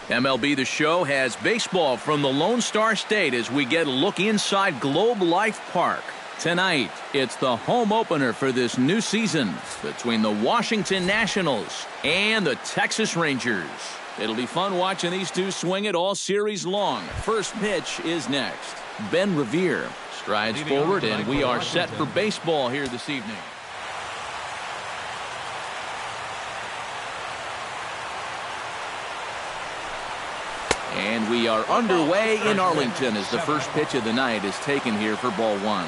MLB The Show has baseball from the Lone Star State as we get a look inside Globe Life Park. Tonight, it's the home opener for this new season between the Washington Nationals and the Texas Rangers. It'll be fun watching these two swing it all series long. First pitch is next. Ben Revere strides forward, and we are set for baseball here this evening. And we are underway in Arlington as the first pitch of the night is taken here for ball one.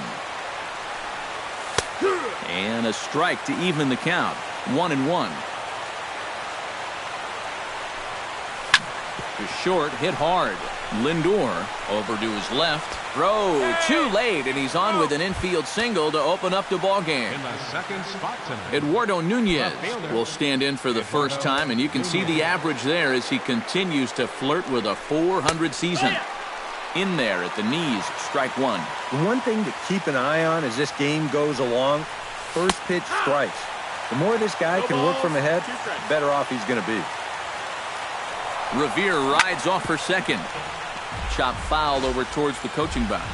And a strike to even the count. 1-1. To short, hit hard. Lindor over to his left. Throw too late, and he's on with an infield single to open up the ball game. In the second spot tonight, Eduardo Nunez will stand in for the first time, and you can see the average there as he continues to flirt with a .400 season. In there at the knees, strike one. The one thing to keep an eye on as this game goes along, first pitch strikes. The more this guy can work from ahead, the better off he's going to be. Revere rides off for second. Chop foul over towards the coaching box.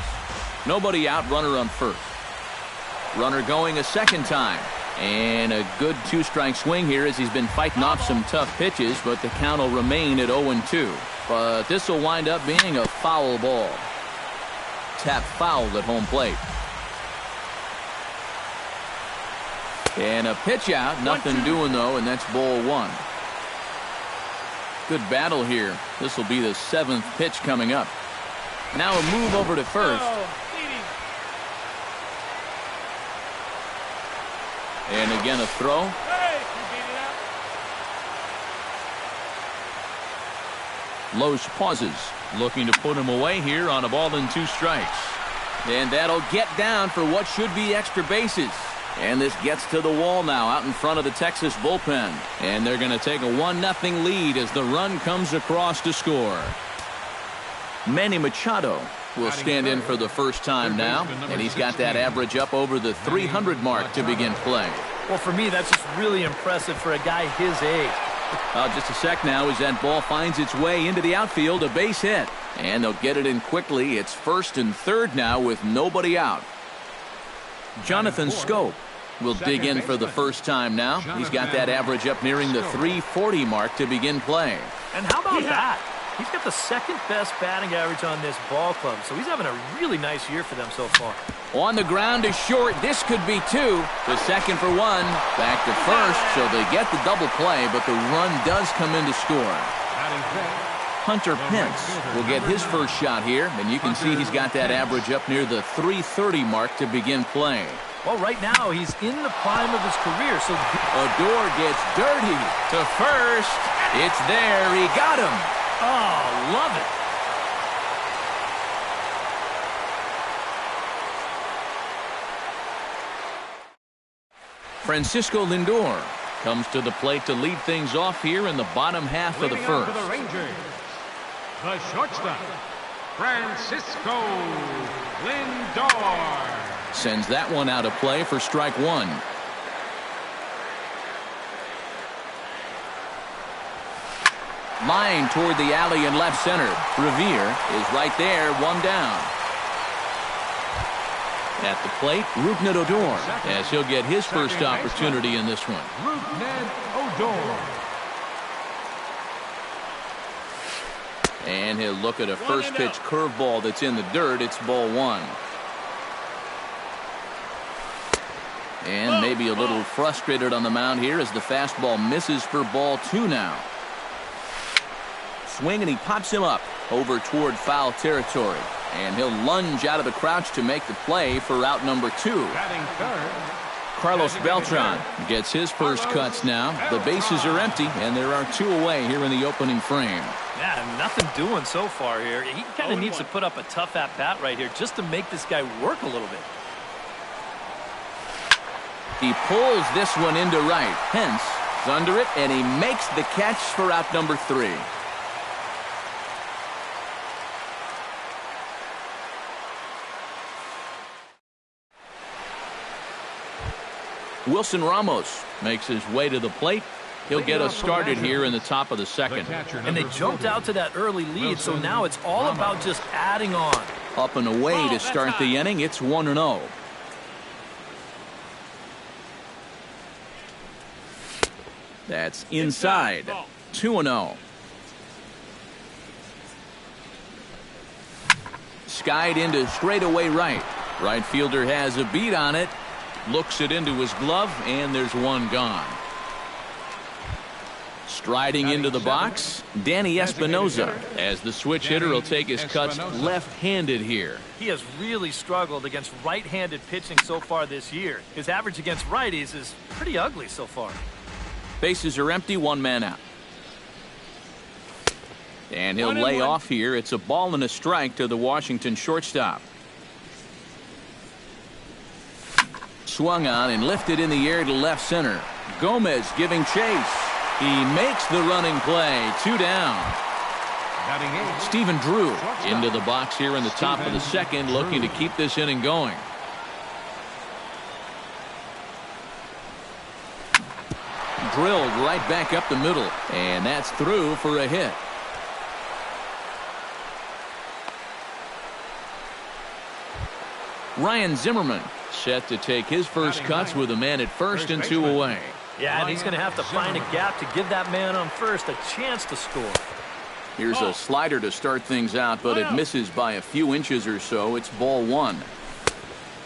Nobody out, runner on first. Runner going a second time. And a good two-strike swing here as he's been fighting off some tough pitches, but the count will remain at 0-2. But this will wind up being a foul ball. Tap fouled at home plate. And a pitch out. Nothing doing, though, and that's ball one. Good battle here. This will be the seventh pitch coming up. Now a move over to first. And again a throw. Loesch pauses, looking to put him away here on a ball and two strikes. And that'll get down for what should be extra bases. And this gets to the wall now out in front of the Texas bullpen. And they're going to take a 1-0 lead as the run comes across to score. Manny Machado will stand in for the first time now. And he's got that average up over the 300 mark to begin play. Well, for me, that's just really impressive for a guy his age. Just a sec now as that ball finds its way into the outfield, a base hit. And they'll get it in quickly. It's first and third now with nobody out. Jonathan Scope will dig in for the first time now. He's got that average up nearing the 340 mark to begin play. And how about that? He's got the second best batting average on this ball club, so he's having a really nice year for them so far. On the ground is short. This could be two. The second for one. Back to first, so they get the double play, but the run does come in to score. Hunter Pence will get his first shot here, and you can see he's got that average up near the 330 mark to begin play. Well, right now he's in the prime of his career, so Odor gets dirty to first. It's there. He got him. Oh, love it. Francisco Lindor comes to the plate to lead things off here in the bottom half of the first. the Rangers, the shortstop, Francisco Lindor. Sends that one out of play for strike one. Line toward the alley in left center. Revere is right there, one down. At the plate, Rougned Odor, as he'll get his first opportunity in this one. Rougned Odor. And he'll look at a first pitch curveball that's in the dirt. It's ball one. And maybe a little frustrated on the mound here as the fastball misses for ball two now. Swing, and he pops him up over toward foul territory. And he'll lunge out of the crouch to make the play for out number two. Batting third, Carlos Beltran gets his first cuts now. The bases are empty, and there are two away here in the opening frame. Yeah, nothing doing so far here. He kind of needs to put up a tough at-bat right here just to make this guy work a little bit. He pulls this one into right. Pence is under it, and he makes the catch for out number three. Wilson Ramos makes his way to the plate. He'll get us started here in the top of the second. And they jumped out to that early lead, so now it's all about just adding on. Up and away to start the inning. It's 1-0. That's inside. 2-0. Skied into straightaway right. Right fielder has a beat on it. Looks it into his glove, and there's one gone. Striding into the box, Danny Espinoza, as the switch hitter will take his cuts left-handed here. He has really struggled against right-handed pitching so far this year. His average against righties is pretty ugly so far. Bases are empty, one man out. And he'll lay off here. It's a ball and a strike to the Washington shortstop. Swung on and lifted in the air to left center. Gomez giving chase. He makes the running play. 2 down. Stephen Drew into the box here in the top of the second, looking to keep this inning going. Drilled right back up the middle, and that's through for a hit. Ryan Zimmerman set to take his first cuts with a man at first and 2 away. Yeah, and he's going to have to find a gap to give that man on first a chance to score. Here's a slider to start things out, but it misses by a few inches or so. It's ball 1.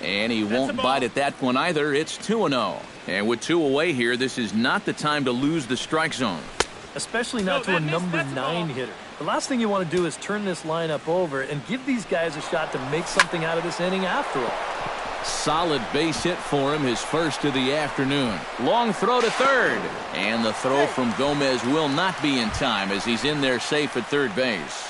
And he won't bite at that one either. It's 2-0. And with 2 away here, this is not the time to lose the strike zone. Especially not to a number 9 hitter. The last thing you want to do is turn this lineup over and give these guys a shot to make something out of this inning after all. Solid base hit for him, his first of the afternoon. Long throw to third. And the throw from Gomez will not be in time as he's in there safe at third base.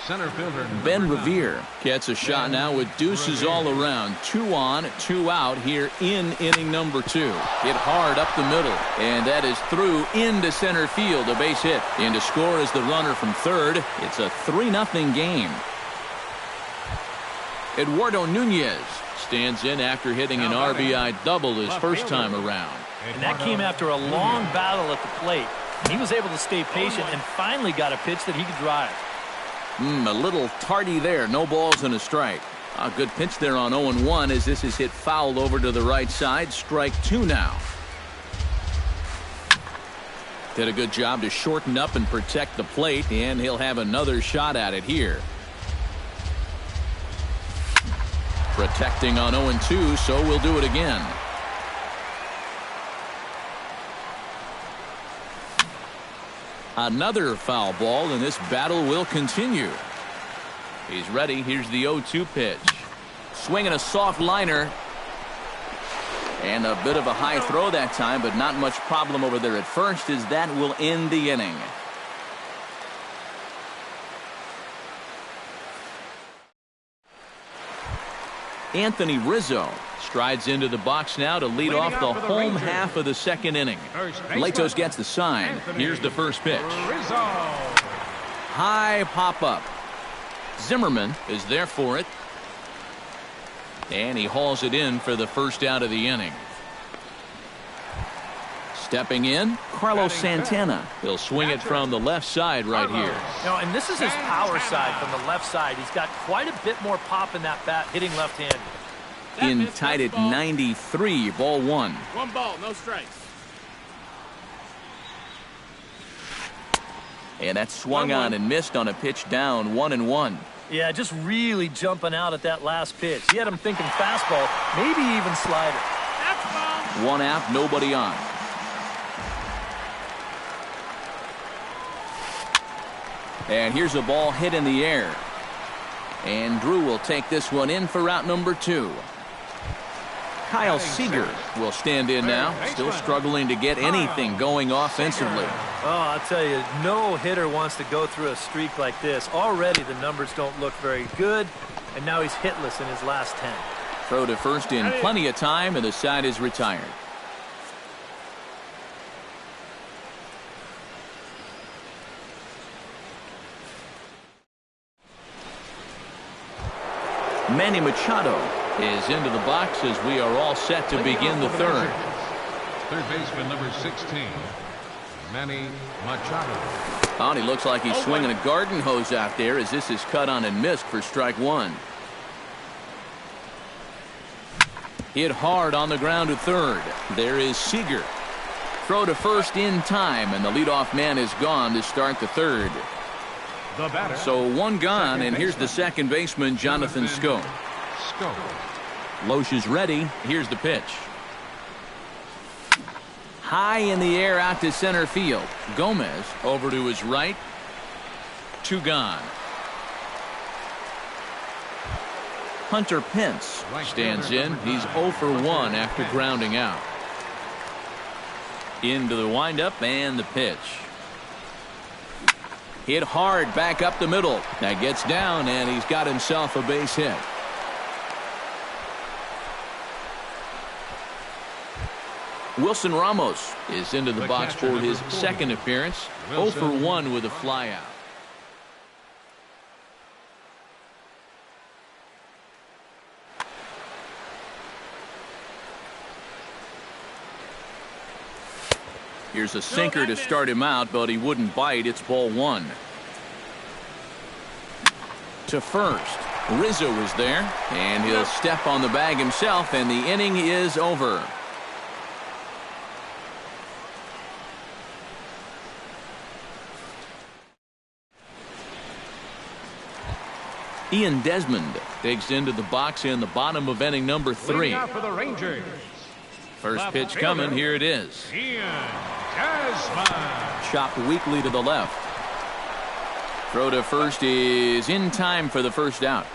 Center fielder Ben Revere gets a shot now with deuces all around. 2 on, 2 out here in inning number 2. Hit hard up the middle, and that is through into center field. A base hit. In to score is the runner from third. It's a 3-0 game. Eduardo Nunez stands in after hitting an RBI double his first time around. And that came after a long battle at the plate. He was able to stay patient and finally got a pitch that he could drive. A little tardy there. No balls and a strike. A good pitch there on 0-1 as this is hit foul over to the right side. Strike 2 now. Did a good job to shorten up and protect the plate, and he'll have another shot at it here. Protecting on 0-2, so we'll do it again. Another foul ball, and this battle will continue. He's ready. Here's the 0-2 pitch. Swinging a soft liner. And a bit of a high throw that time, but not much problem over there at first, as that will end the inning. Anthony Rizzo strides into the box now to lead off the home half of the second inning. Latos gets the sign. Here's the first pitch. High pop-up. Zimmerman is there for it. And he hauls it in for the first out of the inning. Stepping in, Carlos Santana. He'll swing it from the left side right here. Now, and this is his power side from the left side. He's got quite a bit more pop in that bat, hitting left-handed. In tied at 93, ball 1. 1 ball, no strikes. And that swung on and missed on a pitch down, 1-1. Yeah, just really jumping out at that last pitch. He had him thinking fastball, maybe even slider. 1 out, nobody on. And here's a ball hit in the air. And Drew will take this one in for out number 2. Kyle Seager will stand in now, still struggling to get anything going offensively. Oh, I'll tell you, no hitter wants to go through a streak like this. Already the numbers don't look very good, and now he's hitless in his last 10. Throw to first in plenty of time, and the side is retired. Manny Machado is into the box as we are all set to begin the third. Third baseman number 16. Manny Machado. Oh, and he looks like he's swinging a garden hose out there as this is cut on and missed for strike one. Hit hard on the ground to third. There is Seager. Throw to first in time, and the leadoff man is gone to start the third. The batter. So one gone, and here's the second baseman, Jonathan Schoop. Loesch is ready. Here's the pitch. High in the air out to center field. Gomez over to his right. Two gone. Hunter Pence stands in. He's 0 for 1 after grounding out. Into the windup and the pitch. Hit hard back up the middle. That gets down, and he's got himself a base hit. Wilson Ramos is into the box for his second appearance. 0 for 1 with a flyout. Here's a sinker to start him out, but he wouldn't bite. It's ball one. To first. Rizzo is there, and he'll step on the bag himself, and the inning is over. Ian Desmond digs into the box in the bottom of inning number 3. For the Rangers. First pitch coming. Here it is. Ian Desmond. Chopped weakly to the left. Throw to first is in time for the first out.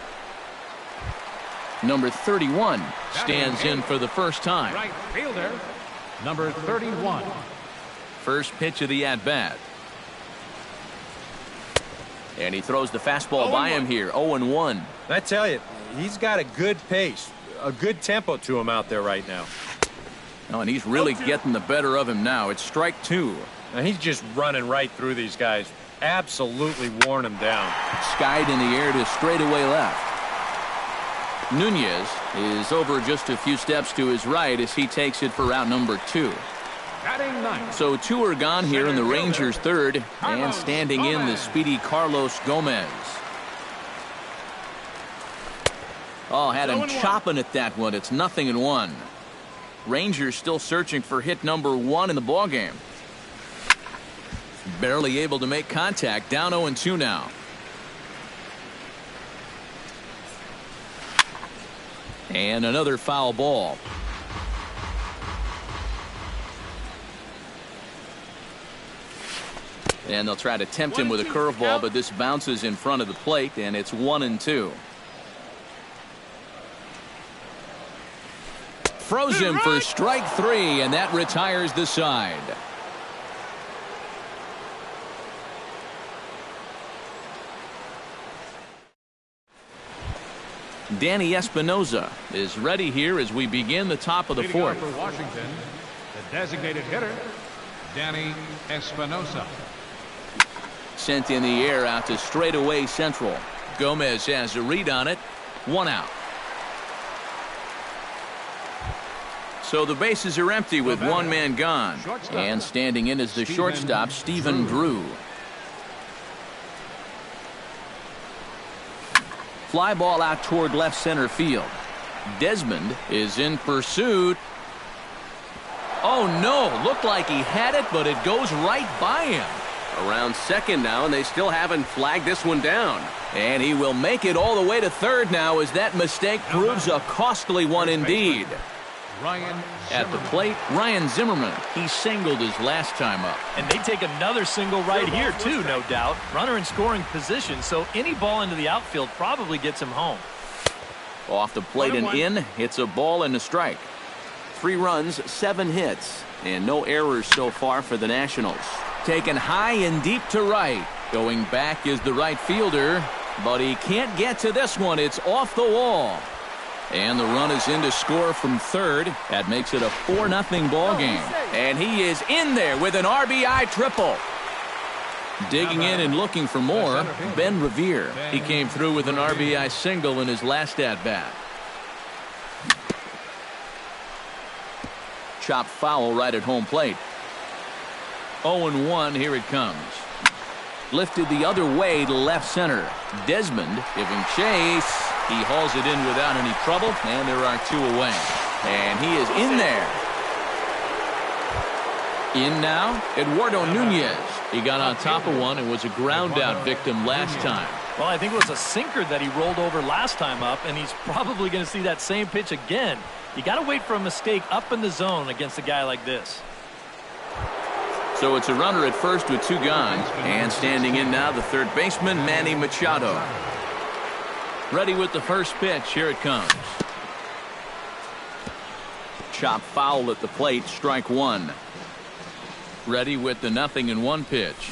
Number 31 stands in for the first time. Right fielder, number 31. First pitch of the at-bat. And he throws the fastball by him here. 0-1. I tell you, he's got a good pace, a good tempo to him out there right now. Oh, and he's really getting the better of him now. It's strike 2. Now he's just running right through these guys. Absolutely worn them down. Skied in the air to straightaway left. Nunez is over just a few steps to his right as he takes it for out number 2. So 2 are gone here in the Rangers' third, and standing in the speedy Carlos Gomez. Oh, had him chopping at that one. It's 0-1. Rangers still searching for hit number 1 in the ballgame. Barely able to make contact. Down 0-2 now. And another foul ball. And they'll try to tempt him with a curveball, but this bounces in front of the plate, and it's 1-2. Froze him for strike 3, and that retires the side. Danny Espinosa is ready here as we begin the top of the fourth. For Washington, the designated hitter, Danny Espinosa. Sent in the air out to straightaway central. Gomez has a read on it. 1 out. So the bases are empty with 1 man gone. And standing in is the shortstop, Stephen Drew. Fly ball out toward left center field. Desmond is in pursuit. Oh no, looked like he had it, but it goes right by him. Around second now, and they still haven't flagged this one down. And he will make it all the way to third now as that mistake proves a costly one indeed. At the plate, Ryan Zimmerman. He singled his last time up. And they take another single right here, too, no doubt. Runner in scoring position, so any ball into the outfield probably gets him home. Off the plate and in, it's a ball and a strike. 3 runs, 7 hits, and no errors so far for the Nationals. Taken high and deep to right. Going back is the right fielder, but he can't get to this one. It's off the wall. And the run is in to score from third. That makes it a 4-0 ball game. And he is in there with an RBI triple. Digging in and looking for more, Ben Revere. He came through with an RBI single in his last at-bat. Chopped foul right at home plate. 0-1, here it comes. Lifted the other way to left center. Desmond giving chase. He hauls it in without any trouble, and there are 2 away. And he is in there. In now, Eduardo Nunez. He got on top of one and was a ground out victim last time. Well, I think it was a sinker that he rolled over last time up, and he's probably going to see that same pitch again. You got to wait for a mistake up in the zone against a guy like this. So it's a runner at first with 2 gone. And standing in now, the third baseman, Manny Machado. Ready with the first pitch. Here it comes. Chop foul at the plate. Strike 1. Ready with the 0-1 pitch.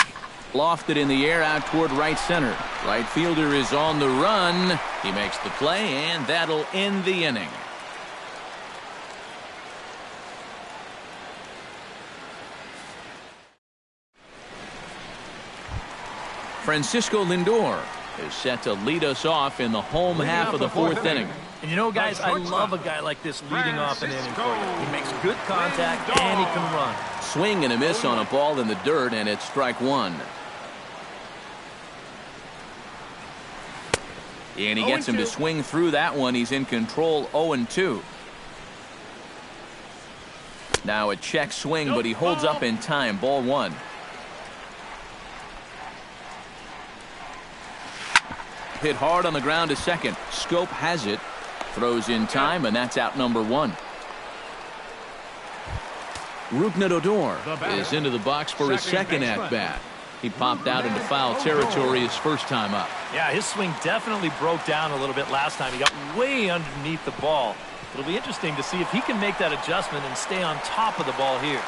Lofted in the air out toward right center. Right fielder is on the run. He makes the play, and that'll end the inning. Francisco Lindor is set to lead us off in the home half of the 4th inning. And you know, guys, I love a guy like this leading off an inning for you. He makes good contact, and he can run. Swing and a miss on a ball in the dirt, and it's strike 1. And he gets him to swing through that one. He's in control. 0-2. Now a check swing, but he holds up in time. Ball 1. Hit hard on the ground to second. Scope has it. Throws in time, and that's out number 1. Rougned Odor is into the box for his second at-bat. He popped out into foul territory his first time up. Yeah, his swing definitely broke down a little bit last time. He got way underneath the ball. It'll be interesting to see if he can make that adjustment and stay on top of the ball here.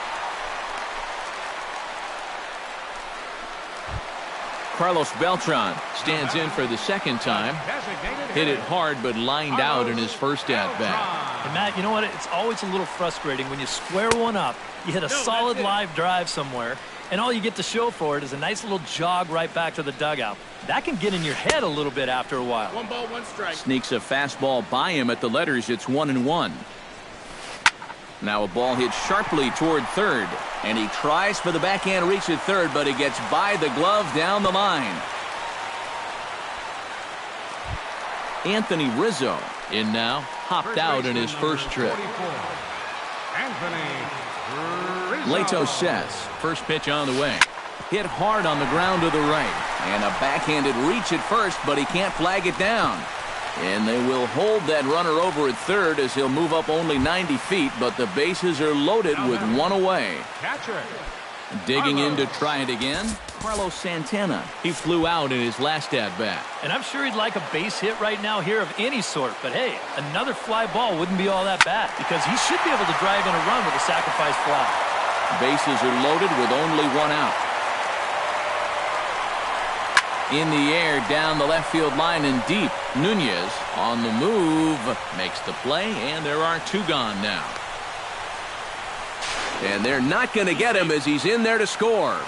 Carlos Beltran stands in for the second time. Hit it hard, but lined out in his first at-bat. And Matt, you know what? It's always a little frustrating when you square one up, you hit a solid live drive somewhere, and all you get to show for it is a nice little jog right back to the dugout. That can get in your head a little bit after a while. 1 ball, 1 strike. Sneaks a fastball by him at the letters. It's 1-1. Now a ball hit sharply toward third, and he tries for the backhand reach at third, but he gets by the glove down the line. Anthony Rizzo in now, hopped out in his first trip. Leto says, first pitch on the way. Hit hard on the ground to the right, and a backhanded reach at first, but he can't flag it down. And they will hold that runner over at third as he'll move up only 90 feet, but the bases are loaded with 1 away. Catcher. Digging in to try it again, Carlos Santana. He flew out in his last at-bat. And I'm sure he'd like a base hit right now here of any sort, but hey, another fly ball wouldn't be all that bad because he should be able to drive in a run with a sacrifice fly. Bases are loaded with only 1 out. In the air, down the left field line and deep. Nunez on the move, makes the play, and there are 2 gone now. And they're not going to get him as he's in there to score.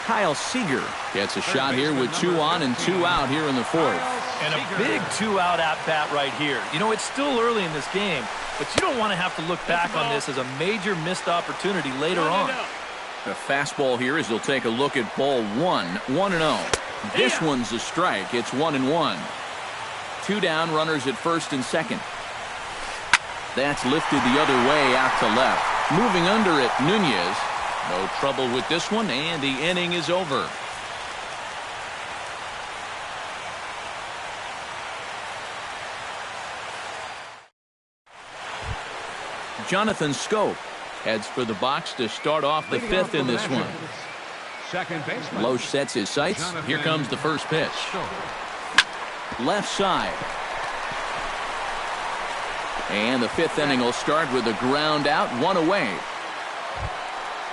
Kyle Seager gets a shot here with 2 on and 2 out here in the 4th. And a big 2-out at-bat right here. You know, it's still early in this game, but you don't want to have to look back on this as a major missed opportunity later on. The fastball here as he'll take a look at ball 1, 1-0. This one's a strike. It's 1-1. 2 down, runners at first and second. That's lifted the other way out to left. Moving under it, Nunez. No trouble with this one, and the inning is over. Jonathan Scope heads for the box to start off the 5th in this one. Second baseman. Loesch sets his sights. Here comes the first pitch. Left side. And the 5th inning will start with a ground out, 1 away.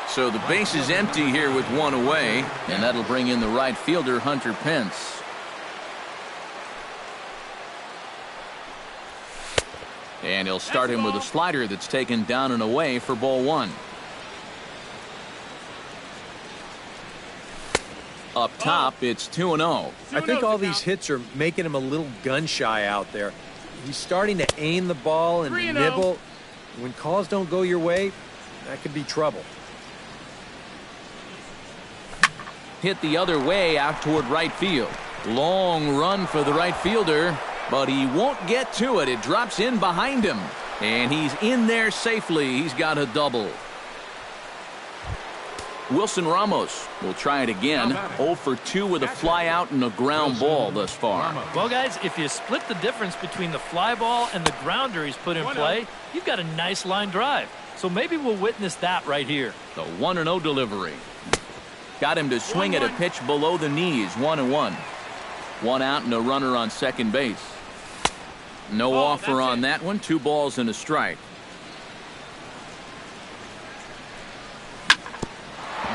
So the base is empty here with 1 away, and that'll bring in the right fielder, Hunter Pence. And he'll start him with a slider that's taken down and away for ball 1. Up top, it's 2-0. I think all these hits are making him a little gun-shy out there. He's starting to aim the ball and nibble. When calls don't go your way, That could be trouble. Hit the other way out toward right field. Long run for the right fielder, but he won't get to it. It drops in behind him, and he's in there safely. He's got a double. Wilson Ramos will try it again. 0 for 2 with a fly out and a ground ball thus far. Well, guys, if you split the difference between the fly ball and the grounder he's put in play, you've got a nice line drive. So maybe we'll witness that right here. The 1-0 delivery. Got him to swing at a pitch below the knees. 1-1. 1 out and a runner on second base. No offer on that one. 2 balls and a strike.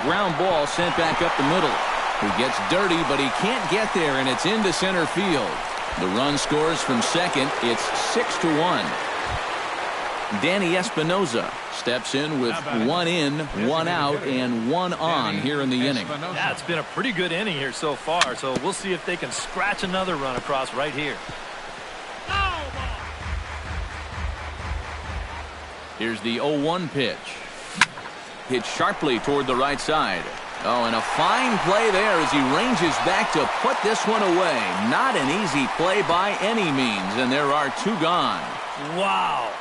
Ground ball sent back up the middle. He gets dirty, but he can't get there, and it's into center field. The run scores from second. It's 6-1. Danny Espinoza steps in with 1 in, 1 out, and 1 on here in the inning. Yeah, it's been a pretty good inning here so far, so we'll see if they can scratch another run across right here. Here's the 0-1 pitch. Hit sharply toward the right side. Oh, and a fine play there as he ranges back to put this one away. Not an easy play by any means, and there are 2 gone. Wow.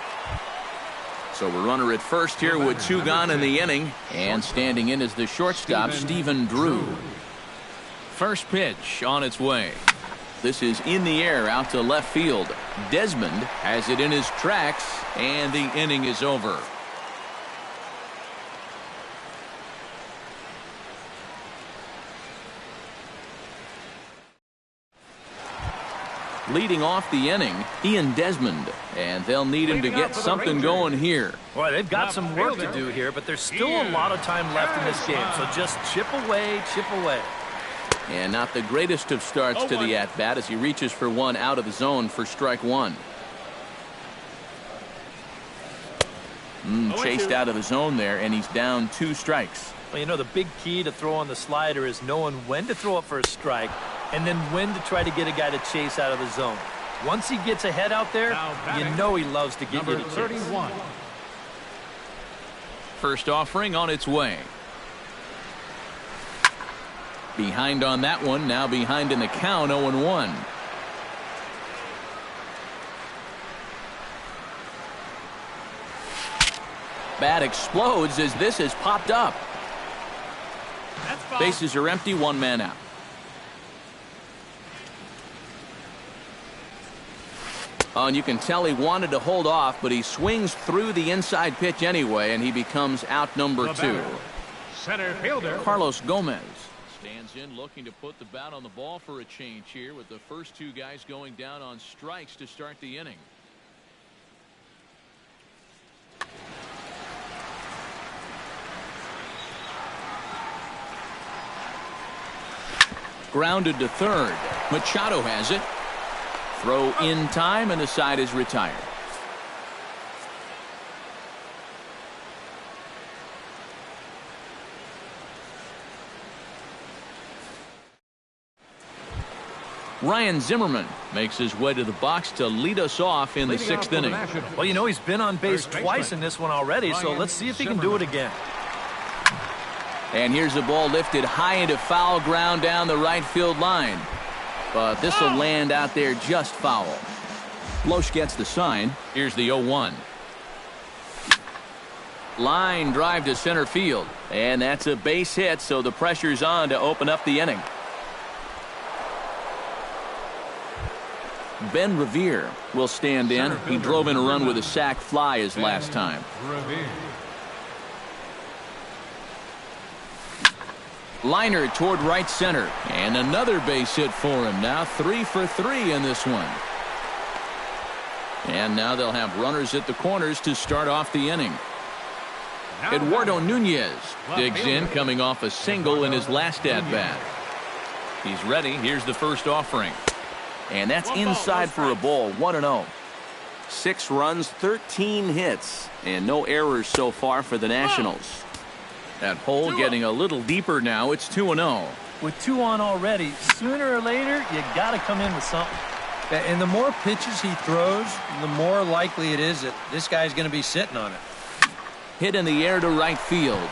So a runner at first here with 2 gone in the inning, and standing in is the shortstop, Stephen Drew. First pitch on its way. This is in the air out to left field. Desmond has it in his tracks, and the inning is over. Leading off the inning, Ian Desmond, and they'll need him to get something going here. Boy, they've got some work to do here, but there's still a lot of time left in this game, so just chip away, chip away. And not the greatest of starts to the at-bat as he reaches for 1 out of the zone for strike 1. Chased out of the zone there, and he's down 2 strikes. Well, you know, the big key to throwing the slider is knowing when to throw it for a strike and then when to try to get a guy to chase out of the zone. Once he gets ahead out there, you know he loves to get you to chase. 31. First offering on its way. Behind on that one, now behind in the count, 0-1. Bat explodes as this has popped up. Bases are empty, 1 man out. Oh, and you can tell he wanted to hold off, but he swings through the inside pitch anyway, and he becomes out number 2. Center fielder Carlos Gomez stands in looking to put the bat on the ball for a change here with the first 2 guys going down on strikes to start the inning. Grounded to third. Machado has it. Throw in time, and the side is retired. Ryan Zimmerman makes his way to the box to lead us off in the 6th inning. Well, you know, he's been on base twice in this one already, so let's see if he can do it again. And here's a ball lifted high into foul ground down the right field line. But this will land out there just foul. Loesch gets the sign. Here's the 0-1. Line drive to center field. And that's a base hit, so the pressure's on to open up the inning. Ben Revere will stand in. He drove in a run with a sac fly his last time. Liner toward right center, and another base hit for him. Now 3 for 3 in this one. And now they'll have runners at the corners to start off the inning. Eduardo Nunez digs in, coming off a single in his last at-bat. He's ready. Here's the first offering. And that's inside for a ball. 1-0. 6 runs, 13 hits, and no errors so far for the Nationals. That hole getting a little deeper now. It's 2-0. With 2 on already, sooner or later, you got to come in with something. And the more pitches he throws, the more likely it is that this guy's going to be sitting on it. Hit in the air to right field.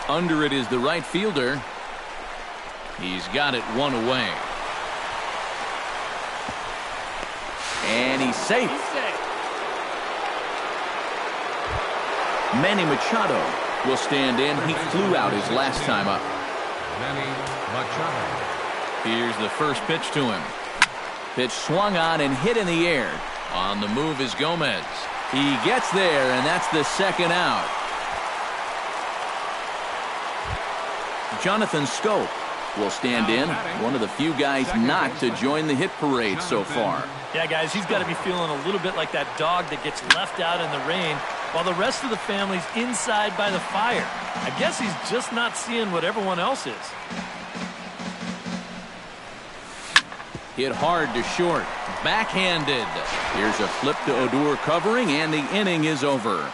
Under it is the right fielder. He's got it one away. And he's safe. Manny Machado will stand in. He flew out his last time up. Manny Machado. Here's the first pitch to him. Pitch swung on and hit in the air. On the move is Gomez. He gets there, and that's the second out. Jonathan Scope will stand in. One of the few guys not to join the hit parade so far. Yeah, guys, he's got to be feeling a little bit like that dog that gets left out in the rain while the rest of the family's inside by the fire. I guess he's just not seeing what everyone else is. Hit hard to short. Backhanded. Here's a flip to Odor covering, and the inning is over.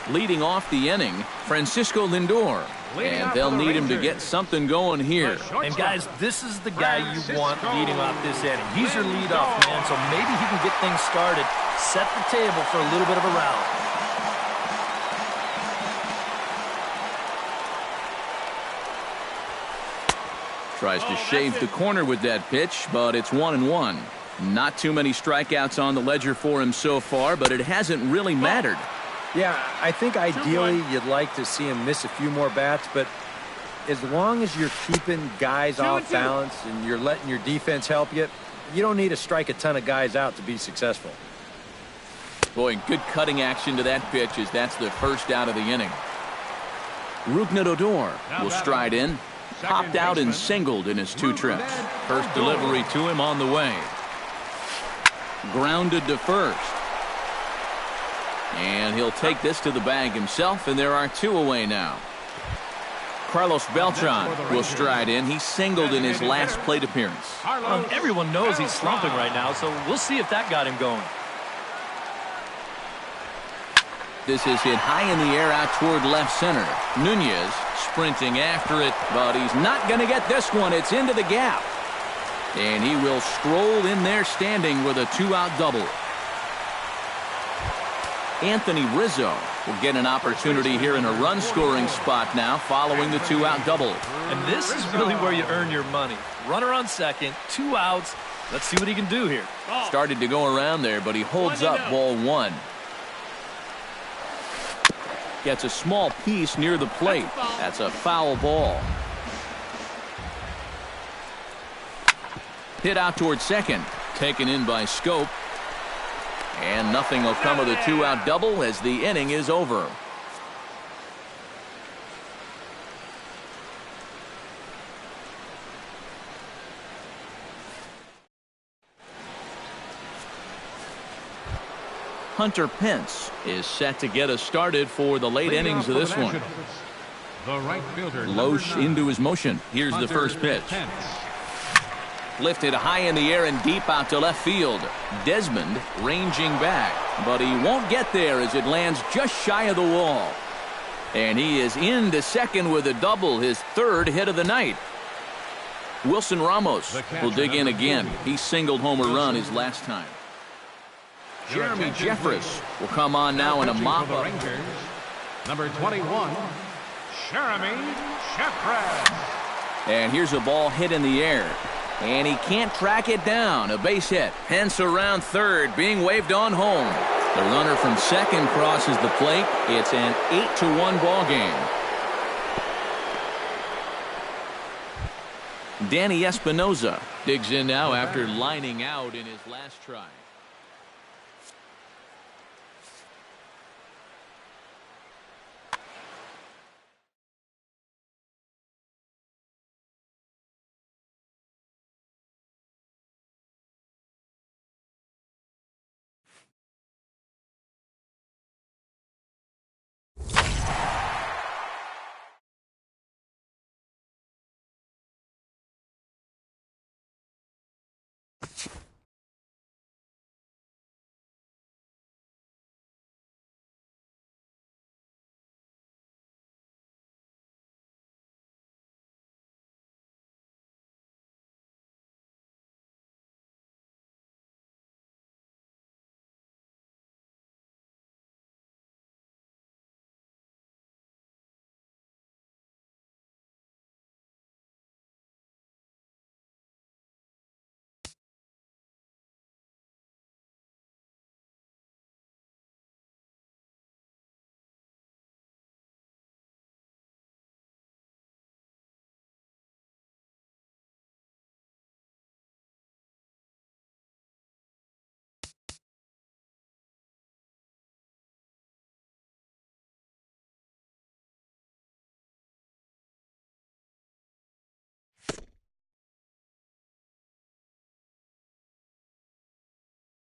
Leading off the inning, Francisco Lindor. And they'll need him to get something going here. And guys, this is the guy you want leading off this inning. He's your leadoff man, so maybe he can get things started, set the table for a little bit of a round. Tries to shave the corner with that pitch, but it's 1-1. Not too many strikeouts on the ledger for him so far, but it hasn't really mattered. Yeah, I think ideally you'd like to see him miss a few more bats, but as long as you're keeping guys off balance and you're letting your defense help you, you don't need to strike a ton of guys out to be successful. Boy, good cutting action to that pitch as that's the first out of the inning. Rougned Odor will stride in. Popped out and singled in his 2 trips. First delivery to him on the way. Grounded to first. And he'll take this to the bag himself, and there are 2 away now. Carlos Beltran will stride in. He singled in his last plate appearance. Everyone knows he's slumping right now, so we'll see if that got him going. This is hit high in the air out toward left center. Nunez sprinting after it, but he's not going to get this one. It's into the gap. And he will stroll in there standing with a 2-out double. Anthony Rizzo will get an opportunity here in a run-scoring spot now following the 2-out double. And this is really where you earn your money. Runner on second, 2 outs. Let's see what he can do here. Started to go around there, but he holds up ball 1. Gets a small piece near the plate. That's a foul ball. Hit out toward second. Taken in by Scope. And nothing will come of the 2-out double as the inning is over. Hunter Pence is set to get us started for the late innings of this one. The right fielder, Loesch into his motion. Here's the first pitch. Lifted high in the air and deep out to left field. Desmond ranging back, but he won't get there as it lands just shy of the wall. And he is into second with a double, his 3rd hit of the night. Wilson Ramos will dig in again. He singled home a run his last time. Jeremy Jeffress will come on now in a mop-up. Number 21, Jeremy Jeffress. And here's a ball hit in the air. And he can't track it down. A base hit. Pence around third, being waved on home. The runner from second crosses the plate. It's an 8-1 ball game. Danny Espinosa digs in now after lining out in his last try.